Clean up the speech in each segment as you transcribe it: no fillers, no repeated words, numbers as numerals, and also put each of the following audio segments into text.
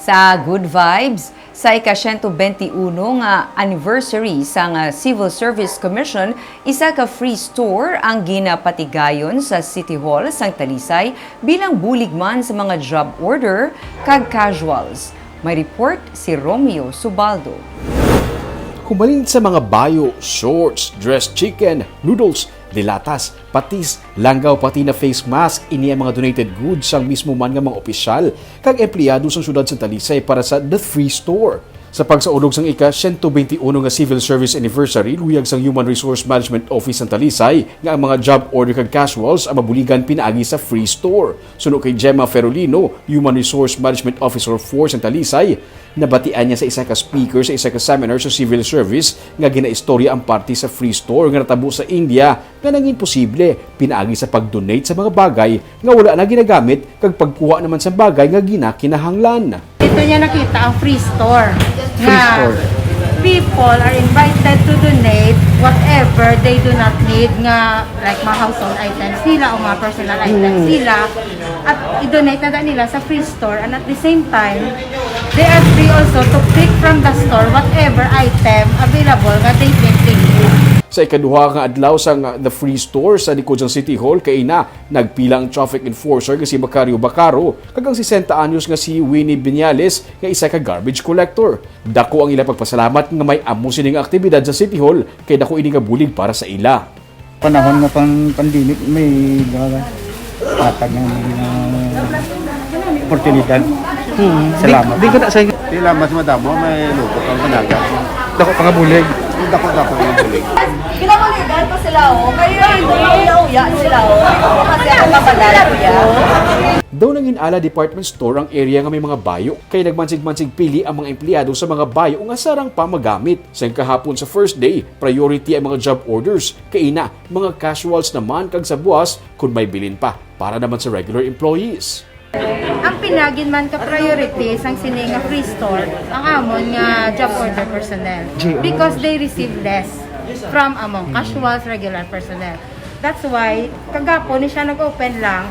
Sa Good Vibes, sa ika-121 nga anniversary sa Civil Service Commission, isa ka free store ang ginapatigayon sa City Hall sang Talisay bilang buligman sa mga job order kag casuals. May report si Romeo Subaldo. Kumalin sa mga bayo, shorts, dressed chicken, noodles, dilatas, patis, langgaw pati na face mask ini ang mga donated goods sang mismo man nga mga opisyal kag empleyado sang syudad sa Talisay para sa The Free Store. Sa pagsaulog sang ika-121 nga Civil Service Anniversary, luyag sang Human Resource Management Office ng Talisay nga ang mga job order kag casuals ang mabuligan pinaagi sa Free Store. Suno kay Gemma Ferolino, Human Resource Management Officer 4 sa Talisay, nabatian niya sa isa ka speaker sa isa ka seminar sa civil service nga ginaistorya ang party sa Free Store nga natabo sa India nga nangin posible pinaagi sa pag-donate sa mga bagay nga wala na ginagamit kag pagkuha naman sa bagay nga ginakinahanglan. Ito niya nakita ang Free Store. Free Store. People are invited to donate whatever they do not need nga like mga household items nila o mga personal items nila at i-donate na nila sa Free Store, and at the same time they are free also to pick from the store whatever item available nga they think they need. Sa ikaduha nga adlaw sang The Free Store sa likod ng City Hall kay nagpila ang traffic enforcer nga si Macario Bacaro kag ang 60 anyos nga si Winnie Viñales nga isa ka garbage collector. Dako ang ila pagpasalamat nga may amo sining aktibidad sa City Hall kay dako ini nga bulig para sa ila. Panahon nga pandemic may patag ng oportunidad. Salamat. Di ko na sa Tila mas madamo, may lupot ang panaga. dako pangabulig. Dako yung tulig. Kinamaligan pa sila kaya uya sila kasi ako kapadala kuya. Daw nangin ala department store ang area nga may mga bayo kay nagmansig-mansig pili ang mga empleyado sa mga bayo nga sarang pa magamit. Sa kahapon sa first day, priority ang mga job orders kay mga casuals naman kag sa buwas kung may bilin pa para naman sa regular employees. Ang pinagin man ka priority sang sini nga Free Store ang amon nga job order personnel because they receive less from among casuals, regular personnel. That's why kagapon ni siya nag-open lang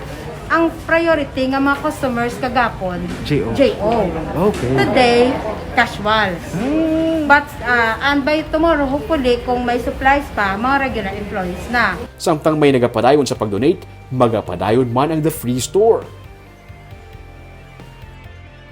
ang priority nga mga customers kagapon JO. Okay. Today casuals. But and by tomorrow hopefully kung may supplies pa mga regular employees na. Samtang may nagapadayon sa pag-donate, magapadayon man ang The Free Store.